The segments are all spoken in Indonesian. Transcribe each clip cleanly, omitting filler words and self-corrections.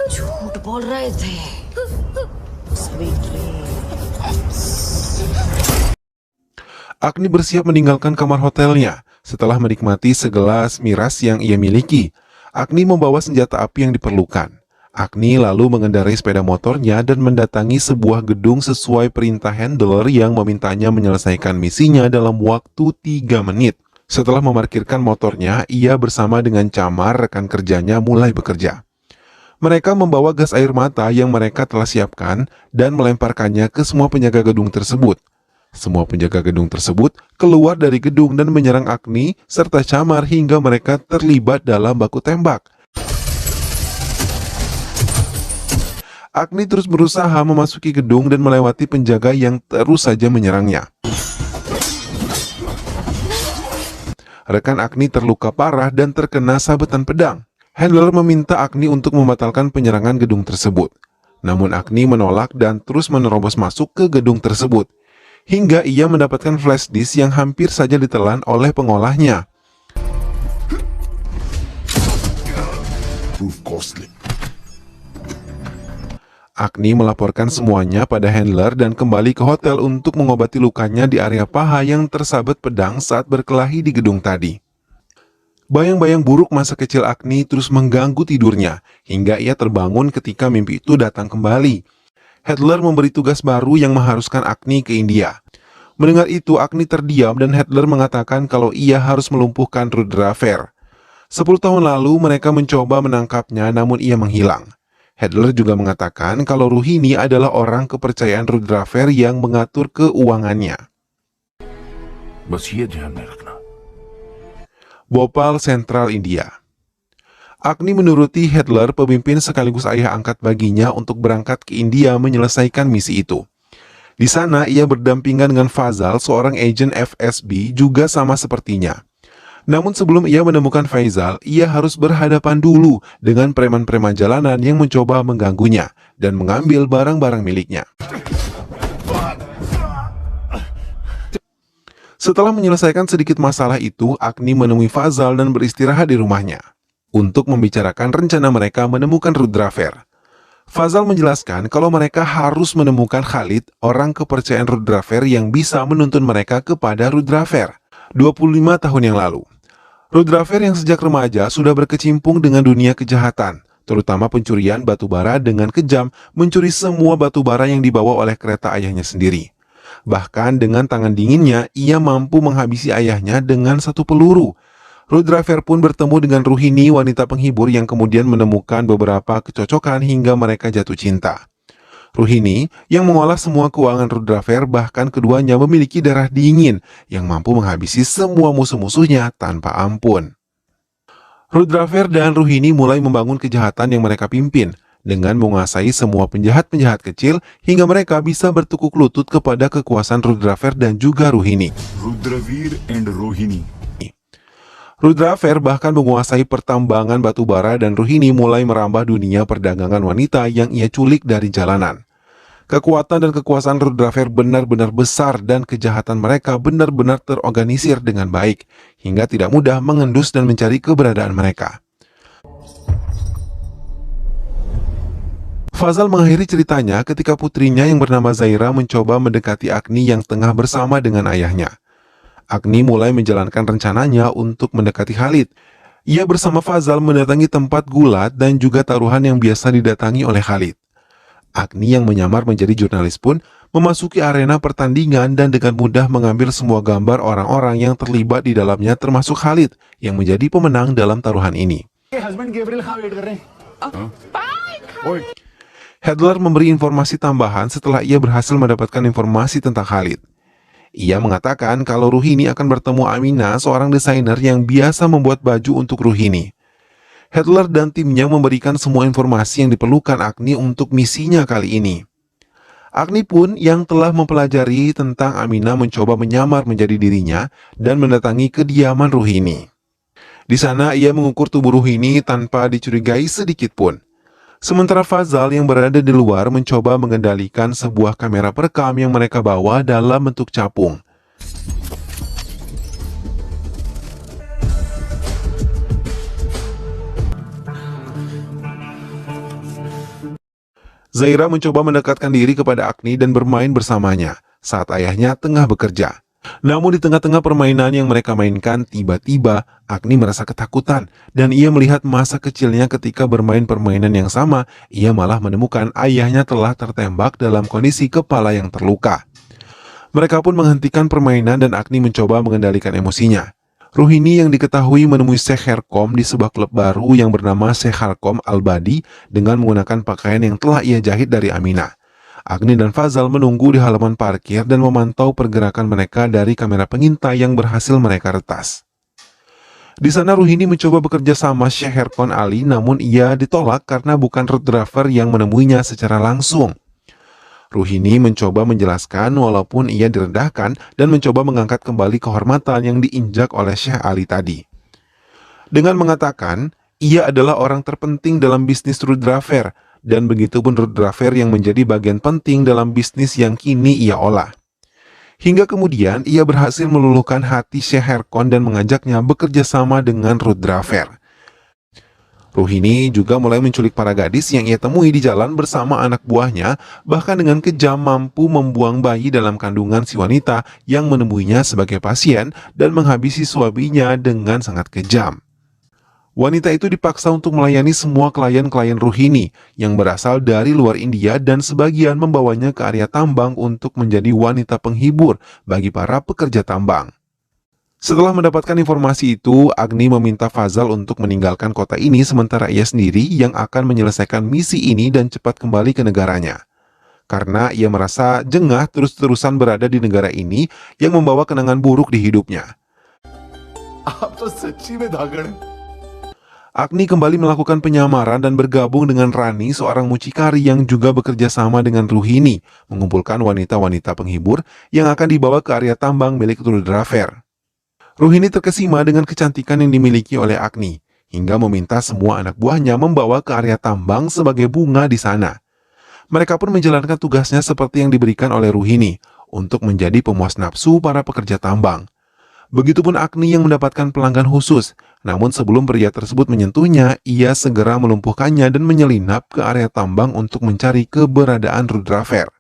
झूठ बोल रहे थे sweet dreams. Agni bersiap meninggalkan kamar hotelnya. Setelah menikmati segelas miras yang ia miliki, Agni membawa senjata api yang diperlukan. Agni lalu mengendarai sepeda motornya dan mendatangi sebuah gedung sesuai perintah handler yang memintanya menyelesaikan misinya dalam waktu 3 menit. Setelah memarkirkan motornya, ia bersama dengan Camar, rekan kerjanya, mulai bekerja. Mereka membawa gas air mata yang mereka telah siapkan dan melemparkannya ke semua penjaga gedung tersebut. Semua penjaga gedung tersebut keluar dari gedung dan menyerang Agni serta Camar hingga mereka terlibat dalam baku tembak. Agni terus berusaha memasuki gedung dan melewati penjaga yang terus saja menyerangnya. Rekan Agni terluka parah dan terkena sabetan pedang. Handler meminta Agni untuk membatalkan penyerangan gedung tersebut. Namun Agni menolak dan terus menerobos masuk ke gedung tersebut. Hingga ia mendapatkan flash disk yang hampir saja ditelan oleh pengolahnya. Agni melaporkan semuanya pada handler dan kembali ke hotel untuk mengobati lukanya di area paha yang tersabet pedang saat berkelahi di gedung tadi. Bayang-bayang buruk masa kecil Agni terus mengganggu tidurnya, hingga ia terbangun ketika mimpi itu datang kembali. Handler memberi tugas baru yang mengharuskan Agni ke India. Mendengar itu, Agni terdiam dan Handler mengatakan kalau ia harus melumpuhkan Rudraver. 10 tahun lalu mereka mencoba menangkapnya namun ia menghilang. Handler juga mengatakan kalau Rohini adalah orang kepercayaan Rudraver yang mengatur keuangannya. बस ये ध्यान में रखना। Bhopal, Sentral India. Agni menuruti Handler, pemimpin sekaligus ayah angkat baginya, untuk berangkat ke India menyelesaikan misi itu. Di sana ia berdampingan dengan Fazal, seorang agen FSB juga sama sepertinya. Namun sebelum ia menemukan Faisal, ia harus berhadapan dulu dengan preman-preman jalanan yang mencoba mengganggunya dan mengambil barang-barang miliknya. Setelah menyelesaikan sedikit masalah itu, Agni menemui Fazal dan beristirahat di rumahnya untuk membicarakan rencana mereka menemukan Rudraver. Fazal menjelaskan kalau mereka harus menemukan Khalid, orang kepercayaan Rudraver yang bisa menuntun mereka kepada Rudraver 25 tahun yang lalu. Rudraver yang sejak remaja sudah berkecimpung dengan dunia kejahatan, terutama pencurian batubara dengan kejam, mencuri semua batubara yang dibawa oleh kereta ayahnya sendiri. Bahkan dengan tangan dinginnya, ia mampu menghabisi ayahnya dengan satu peluru. Rudraver pun bertemu dengan Rohini, wanita penghibur yang kemudian menemukan beberapa kecocokan hingga mereka jatuh cinta. Rohini yang mengolah semua keuangan Rudraver, bahkan keduanya memiliki darah dingin yang mampu menghabisi semua musuh-musuhnya tanpa ampun. Rudraver dan Rohini mulai membangun kejahatan yang mereka pimpin dengan menguasai semua penjahat-penjahat kecil hingga mereka bisa bertukuk lutut kepada kekuasaan Rudraver dan juga Rohini. Rudraveer and Rohini. Rudraver bahkan menguasai pertambangan batubara dan Rohini mulai merambah dunia perdagangan wanita yang ia culik dari jalanan. Kekuatan dan kekuasaan Rudraver benar-benar besar dan kejahatan mereka benar-benar terorganisir dengan baik, hingga tidak mudah mengendus dan mencari keberadaan mereka. Fazal mengakhiri ceritanya ketika putrinya yang bernama Zaira mencoba mendekati Agni yang tengah bersama dengan ayahnya. Agni mulai menjalankan rencananya untuk mendekati Khalid. Ia bersama Fazal mendatangi tempat gulat dan juga taruhan yang biasa didatangi oleh Khalid. Agni yang menyamar menjadi jurnalis pun memasuki arena pertandingan dan dengan mudah mengambil semua gambar orang-orang yang terlibat di dalamnya, termasuk Khalid yang menjadi pemenang dalam taruhan ini. Handler memberi informasi tambahan setelah ia berhasil mendapatkan informasi tentang Khalid. Ia mengatakan kalau Rohini akan bertemu Amina, seorang desainer yang biasa membuat baju untuk Rohini. Handler dan timnya memberikan semua informasi yang diperlukan Agni untuk misinya kali ini. Agni pun yang telah mempelajari tentang Amina mencoba menyamar menjadi dirinya dan mendatangi kediaman Rohini. Di sana ia mengukur tubuh Rohini tanpa dicurigai sedikit pun. Sementara Fazal yang berada di luar mencoba mengendalikan sebuah kamera perekam yang mereka bawa dalam bentuk capung. Zaira mencoba mendekatkan diri kepada Agni dan bermain bersamanya saat ayahnya tengah bekerja. Namun di tengah-tengah permainan yang mereka mainkan, tiba-tiba Agni merasa ketakutan dan ia melihat masa kecilnya ketika bermain permainan yang sama. Ia malah menemukan ayahnya telah tertembak dalam kondisi kepala yang terluka. Mereka pun menghentikan permainan dan Agni mencoba mengendalikan emosinya. Ruhini yang diketahui menemui Sheikh Herkom di sebuah klub baru yang bernama Sheikh Herkom Al-Badi dengan menggunakan pakaian yang telah ia jahit dari Aminah. Agni dan Fazal menunggu di halaman parkir dan memantau pergerakan mereka dari kamera pengintai yang berhasil mereka retas. Di sana Ruhini mencoba bekerja sama Sheikh Herkom Ali, namun ia ditolak karena bukan road driver yang menemuinya secara langsung. Ruhini mencoba menjelaskan walaupun ia direndahkan dan mencoba mengangkat kembali kehormatan yang diinjak oleh Sheikh Ali tadi. Dengan mengatakan, ia adalah orang terpenting dalam bisnis road driver, dan begitupun road driver yang menjadi bagian penting dalam bisnis yang kini ia olah. Hingga kemudian ia berhasil meluluhkan hati Sheikh Herkom dan mengajaknya bekerja sama dengan road driver. Ruhini juga mulai menculik para gadis yang ia temui di jalan bersama anak buahnya, bahkan dengan kejam mampu membuang bayi dalam kandungan si wanita yang menemuinya sebagai pasien dan menghabisi suaminya dengan sangat kejam. Wanita itu dipaksa untuk melayani semua klien-klien Ruhini yang berasal dari luar India dan sebagian membawanya ke area tambang untuk menjadi wanita penghibur bagi para pekerja tambang. Setelah mendapatkan informasi itu, Agni meminta Fazal untuk meninggalkan kota ini sementara ia sendiri yang akan menyelesaikan misi ini dan cepat kembali ke negaranya. Karena ia merasa jengah terus-terusan berada di negara ini yang membawa kenangan buruk di hidupnya. Agni kembali melakukan penyamaran dan bergabung dengan Rani, seorang mucikari yang juga bekerja sama dengan Ruhini, mengumpulkan wanita-wanita penghibur yang akan dibawa ke area tambang milik road driver. Ruhini terkesima dengan kecantikan yang dimiliki oleh Agni, hingga meminta semua anak buahnya membawa ke area tambang sebagai bunga di sana. Mereka pun menjalankan tugasnya seperti yang diberikan oleh Ruhini, untuk menjadi pemuas nafsu para pekerja tambang. Begitupun Agni yang mendapatkan pelanggan khusus, namun sebelum pria tersebut menyentuhnya, ia segera melumpuhkannya dan menyelinap ke area tambang untuk mencari keberadaan road driver.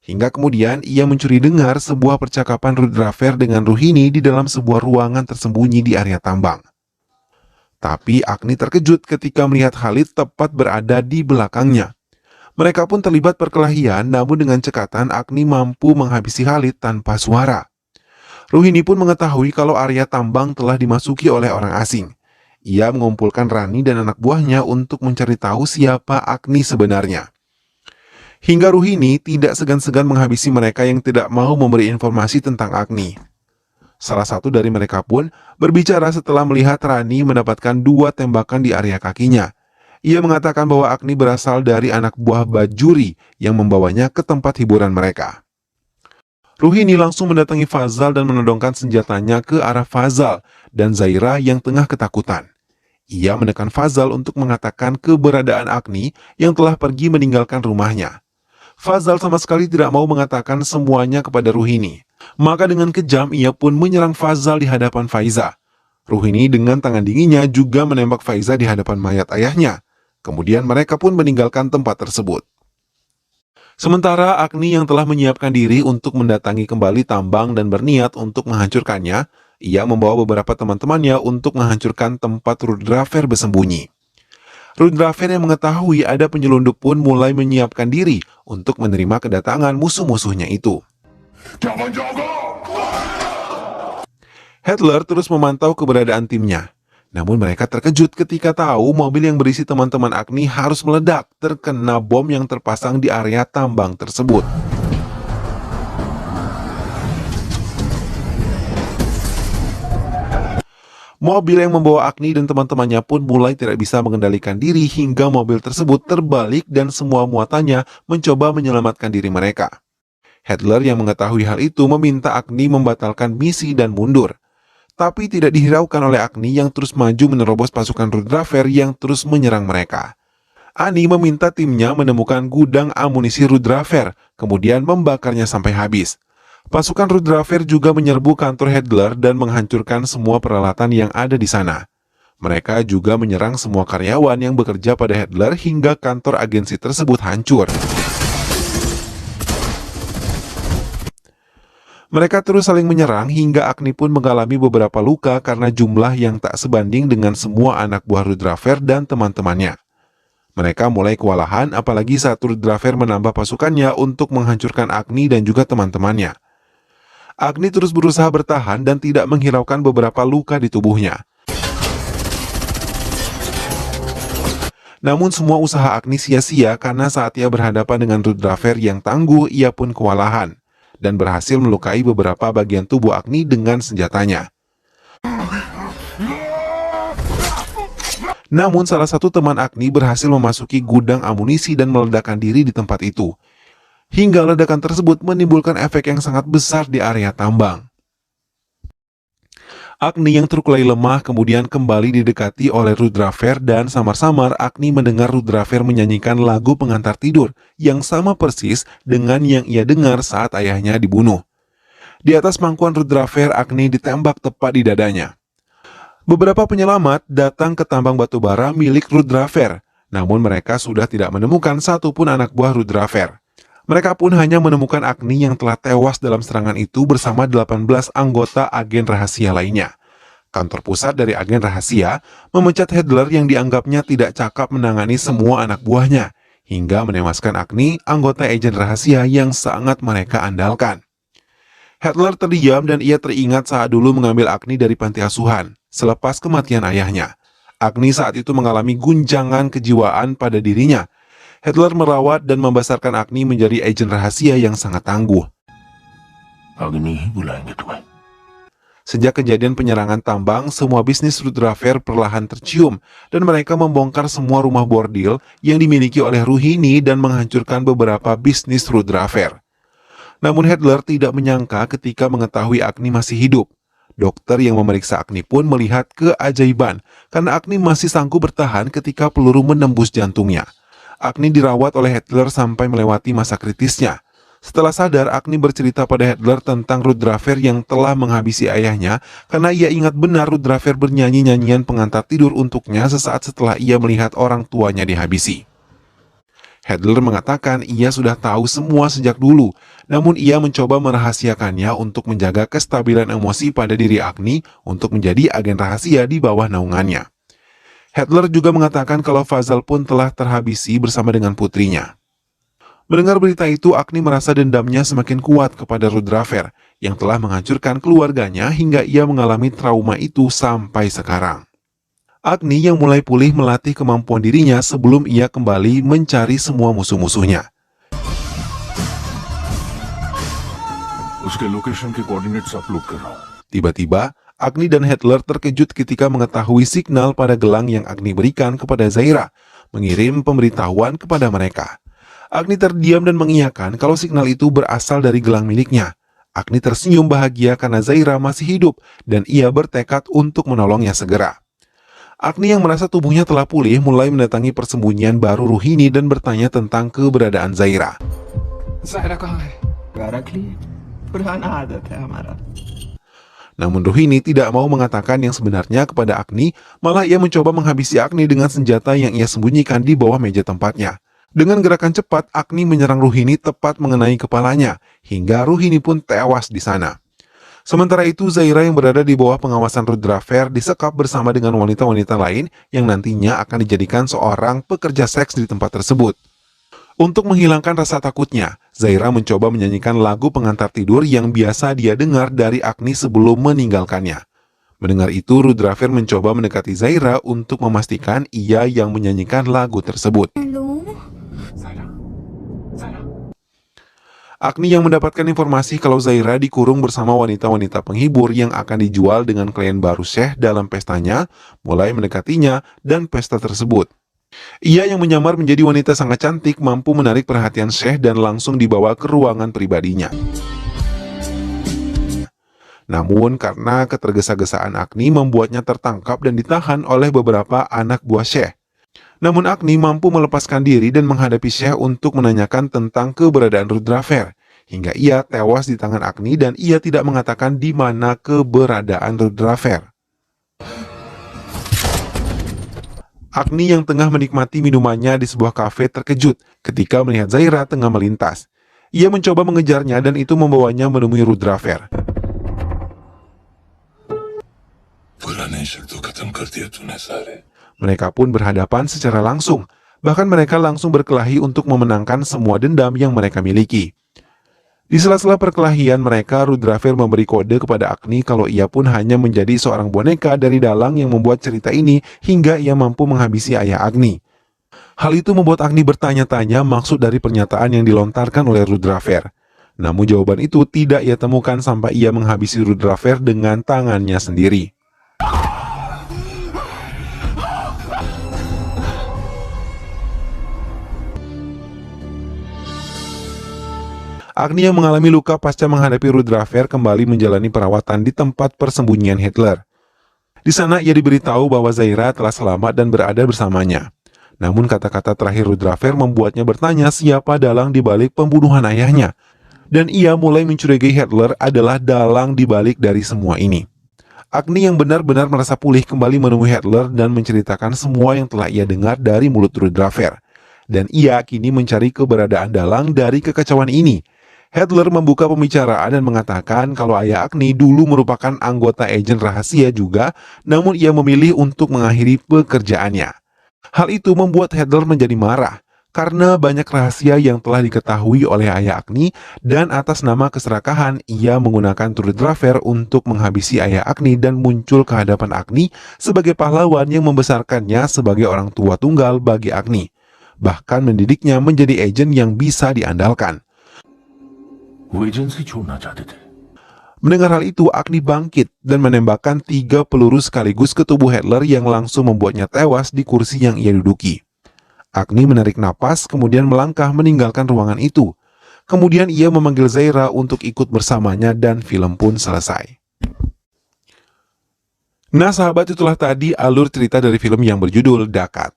Hingga kemudian ia mencuri dengar sebuah percakapan road driver dengan Ruhini di dalam sebuah ruangan tersembunyi di area tambang. Tapi Agni terkejut ketika melihat Khalid tepat berada di belakangnya. Mereka pun terlibat perkelahian, namun dengan cekatan Agni mampu menghabisi Khalid tanpa suara. Ruhini pun mengetahui kalau area tambang telah dimasuki oleh orang asing. Ia mengumpulkan Rani dan anak buahnya untuk mencari tahu siapa Agni sebenarnya. Hingga Ruhini tidak segan-segan menghabisi mereka yang tidak mau memberi informasi tentang Agni. Salah satu dari mereka pun berbicara setelah melihat Rani mendapatkan 2 tembakan di area kakinya. Ia mengatakan bahwa Agni berasal dari anak buah Bajuri yang membawanya ke tempat hiburan mereka. Ruhini langsung mendatangi Fazal dan menodongkan senjatanya ke arah Fazal dan Zaira yang tengah ketakutan. Ia menekan Fazal untuk mengatakan keberadaan Agni yang telah pergi meninggalkan rumahnya. Fazal sama sekali tidak mau mengatakan semuanya kepada Ruhini. Maka dengan kejam ia pun menyerang Fazal di hadapan Faiza. Ruhini dengan tangan dinginnya juga menembak Faiza di hadapan mayat ayahnya. Kemudian mereka pun meninggalkan tempat tersebut. Sementara Agni yang telah menyiapkan diri untuk mendatangi kembali tambang dan berniat untuk menghancurkannya, ia membawa beberapa teman-temannya untuk menghancurkan tempat road driver bersembunyi. Road driver yang mengetahui ada penyelundup pun mulai menyiapkan diri untuk menerima kedatangan musuh-musuhnya itu. Hitler terus memantau keberadaan timnya. Namun mereka terkejut ketika tahu mobil yang berisi teman-teman Agni harus meledak terkena bom yang terpasang di area tambang tersebut. Mobil yang membawa Agni dan teman-temannya pun mulai tidak bisa mengendalikan diri hingga mobil tersebut terbalik dan semua muatannya mencoba menyelamatkan diri mereka. Hitler yang mengetahui hal itu meminta Agni membatalkan misi dan mundur. Tapi tidak dihiraukan oleh Agni yang terus maju menerobos pasukan road driver yang terus menyerang mereka. Ani meminta timnya menemukan gudang amunisi road driver, kemudian membakarnya sampai habis. Pasukan road driver juga menyerbu kantor Hitler dan menghancurkan semua peralatan yang ada di sana. Mereka juga menyerang semua karyawan yang bekerja pada Headler hingga kantor agensi tersebut hancur. Mereka terus saling menyerang hingga Agni pun mengalami beberapa luka karena jumlah yang tak sebanding dengan semua anak buah Rudraver dan teman-temannya. Mereka mulai kewalahan apalagi saat Rudraver menambah pasukannya untuk menghancurkan Agni dan juga teman-temannya. Agni terus berusaha bertahan dan tidak menghiraukan beberapa luka di tubuhnya. Namun semua usaha Agni sia-sia karena saat ia berhadapan dengan Rudraver yang tangguh, ia pun kewalahan dan berhasil melukai beberapa bagian tubuh Agni dengan senjatanya. Namun salah satu teman Agni berhasil memasuki gudang amunisi dan meledakkan diri di tempat itu. Hingga ledakan tersebut menimbulkan efek yang sangat besar di area tambang. Agni yang terkulai lemah kemudian kembali didekati oleh Rudraver dan samar-samar Agni mendengar Rudraver menyanyikan lagu pengantar tidur yang sama persis dengan yang ia dengar saat ayahnya dibunuh. Di atas pangkuan Rudraver, Agni ditembak tepat di dadanya. Beberapa penyelamat datang ke tambang batu bara milik Rudraver, namun mereka sudah tidak menemukan satupun anak buah Rudraver. Mereka pun hanya menemukan Agni yang telah tewas dalam serangan itu bersama 18 anggota agen rahasia lainnya. Kantor pusat dari agen rahasia memecat Headler yang dianggapnya tidak cakap menangani semua anak buahnya, hingga menewaskan Agni, anggota agen rahasia yang sangat mereka andalkan. Headler terdiam dan ia teringat saat dulu mengambil Agni dari panti asuhan, selepas kematian ayahnya. Agni saat itu mengalami guncangan kejiwaan pada dirinya. Headler merawat dan membesarkan Agni menjadi agen rahasia yang sangat tangguh. अग्नि ही बुलाएंगे तुम्हें. Sejak kejadian penyerangan tambang, semua bisnis Rudraver perlahan tercium dan mereka membongkar semua rumah bordil yang dimiliki oleh Ruhini dan menghancurkan beberapa bisnis Rudraver. Namun Headler tidak menyangka ketika mengetahui Agni masih hidup. Dokter yang memeriksa Agni pun melihat keajaiban karena Agni masih sanggup bertahan ketika peluru menembus jantungnya. Agni dirawat oleh Headler sampai melewati masa kritisnya. Setelah sadar, Agni bercerita pada Headler tentang Rudraver yang telah menghabisi ayahnya karena ia ingat benar Rudraver bernyanyi nyanyian pengantar tidur untuknya sesaat setelah ia melihat orang tuanya dihabisi. Headler mengatakan ia sudah tahu semua sejak dulu, namun ia mencoba merahasiakannya untuk menjaga kestabilan emosi pada diri Agni untuk menjadi agen rahasia di bawah naungannya. Headler juga mengatakan kalau Fazal pun telah terhabisi bersama dengan putrinya. Mendengar berita itu, Agni merasa dendamnya semakin kuat kepada Rudraver yang telah menghancurkan keluarganya hingga ia mengalami trauma itu sampai sekarang. Agni yang mulai pulih melatih kemampuan dirinya sebelum ia kembali mencari semua musuh-musuhnya. उसके लोकेशन के coordinates upload कर रहा हूं. Tiba-tiba, Agni dan Headler terkejut ketika mengetahui signal pada gelang yang Agni berikan kepada Zaira, mengirim pemberitahuan kepada mereka. Agni terdiam dan mengiyakan kalau signal itu berasal dari gelang miliknya. Agni tersenyum bahagia karena Zaira masih hidup dan ia bertekad untuk menolongnya segera. Agni yang merasa tubuhnya telah pulih mulai mendatangi persembunyian baru Ruhini dan bertanya tentang keberadaan Zaira. Zaira कहाँ है? घर रख लिए पुराना आदत है हमारा. Namun Ruhini tidak mau mengatakan yang sebenarnya kepada Agni, malah ia mencoba menghabisi Agni dengan senjata yang ia sembunyikan di bawah meja tempatnya. Dengan gerakan cepat, Agni menyerang Ruhini tepat mengenai kepalanya, hingga Ruhini pun tewas di sana. Sementara itu, Zaira yang berada di bawah pengawasan Rudraver disekap bersama dengan wanita-wanita lain yang nantinya akan dijadikan seorang pekerja seks di tempat tersebut. Untuk menghilangkan rasa takutnya, Zaira mencoba menyanyikan lagu pengantar tidur yang biasa dia dengar dari Agni sebelum meninggalkannya. Mendengar itu, Rudraver mencoba mendekati Zaira untuk memastikan ia yang menyanyikan lagu tersebut. Agni yang mendapatkan informasi kalau Zaira dikurung bersama wanita-wanita penghibur yang akan dijual dengan klien baru Syekh dalam pestanya, mulai mendekatinya dan pesta tersebut. Ia yang menyamar menjadi wanita sangat cantik mampu menarik perhatian Syekh dan langsung dibawa ke ruangan pribadinya. Namun karena ketergesa-gesaan Agni membuatnya tertangkap dan ditahan oleh beberapa anak buah Syekh. Namun Agni mampu melepaskan diri dan menghadapi Syekh untuk menanyakan tentang keberadaan Rudraver. Hingga ia tewas di tangan Agni dan ia tidak mengatakan di mana keberadaan Rudraver. Agni yang tengah menikmati minumannya di sebuah kafe terkejut ketika melihat Zaira tengah melintas. Ia mencoba mengejarnya dan itu membawanya menemui Rudrafer. Mereka pun berhadapan secara langsung. Bahkan mereka langsung berkelahi untuk memenangkan semua dendam yang mereka miliki. Di sela-sela perkelahian mereka, Rudrafer memberi kode kepada Agni kalau ia pun hanya menjadi seorang boneka dari dalang yang membuat cerita ini hingga ia mampu menghabisi ayah Agni. Hal itu membuat Agni bertanya-tanya maksud dari pernyataan yang dilontarkan oleh Rudrafer. Namun jawaban itu tidak ia temukan sampai ia menghabisi Rudrafer dengan tangannya sendiri. Agni yang mengalami luka pasca menghadapi Rudrafer kembali menjalani perawatan di tempat persembunyian Hitler. Di sana ia diberitahu bahwa Zaira telah selamat dan berada bersamanya. Namun kata-kata terakhir Rudrafer membuatnya bertanya siapa dalang di balik pembunuhan ayahnya. Dan ia mulai mencurigai Hitler adalah dalang di balik dari semua ini. Agni yang benar-benar merasa pulih kembali menemui Hitler dan menceritakan semua yang telah ia dengar dari mulut Rudrafer. Dan ia kini mencari keberadaan dalang dari kekacauan ini. Hitler membuka pembicaraan dan mengatakan kalau ayah Agni dulu merupakan anggota agen rahasia juga, namun ia memilih untuk mengakhiri pekerjaannya. Hal itu membuat Hitler menjadi marah karena banyak rahasia yang telah diketahui oleh ayah Agni dan atas nama keserakahan ia menggunakan Rudrafer untuk menghabisi ayah Agni dan muncul ke hadapan Agni sebagai pahlawan yang membesarkannya sebagai orang tua tunggal bagi Agni, bahkan mendidiknya menjadi agen yang bisa diandalkan. Mendengar hal itu, Agni bangkit dan menembakkan 3 peluru sekaligus ke tubuh Hitler yang langsung membuatnya tewas di kursi yang ia duduki. Agni menarik napas kemudian melangkah meninggalkan ruangan itu. Kemudian ia memanggil Zaira untuk ikut bersamanya dan film pun selesai. Nah sahabat, itulah tadi alur cerita dari film yang berjudul Dakat.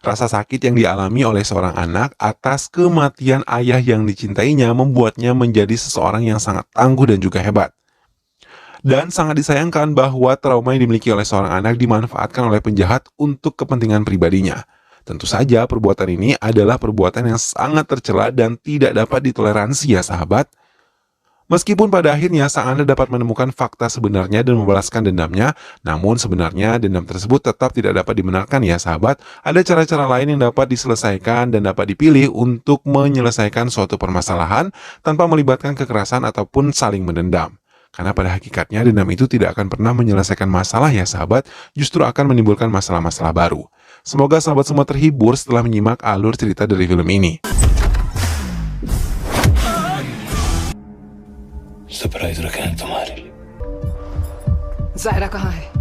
Rasa sakit yang dialami oleh seorang anak atas kematian ayah yang dicintainya membuatnya menjadi seseorang yang sangat tangguh dan juga hebat. Dan sangat disayangkan bahwa trauma yang dimiliki oleh seorang anak dimanfaatkan oleh penjahat untuk kepentingan pribadinya. Tentu saja perbuatan ini adalah perbuatan yang sangat tercela dan tidak dapat ditoleransi ya sahabat. Meskipun pada akhirnya sang anak dapat menemukan fakta sebenarnya dan membalaskan dendamnya, namun sebenarnya dendam tersebut tetap tidak dapat dibenarkan ya sahabat. Ada cara-cara lain yang dapat diselesaikan dan dapat dipilih untuk menyelesaikan suatu permasalahan tanpa melibatkan kekerasan ataupun saling mendendam. Karena pada hakikatnya dendam itu tidak akan pernah menyelesaikan masalah ya sahabat, justru akan menimbulkan masalah-masalah baru. Semoga sahabat semua terhibur setelah menyimak alur cerita dari film ini. Surprise रखे हैं तुम्हारे लिए। ज़ाहिरा कहाँ है?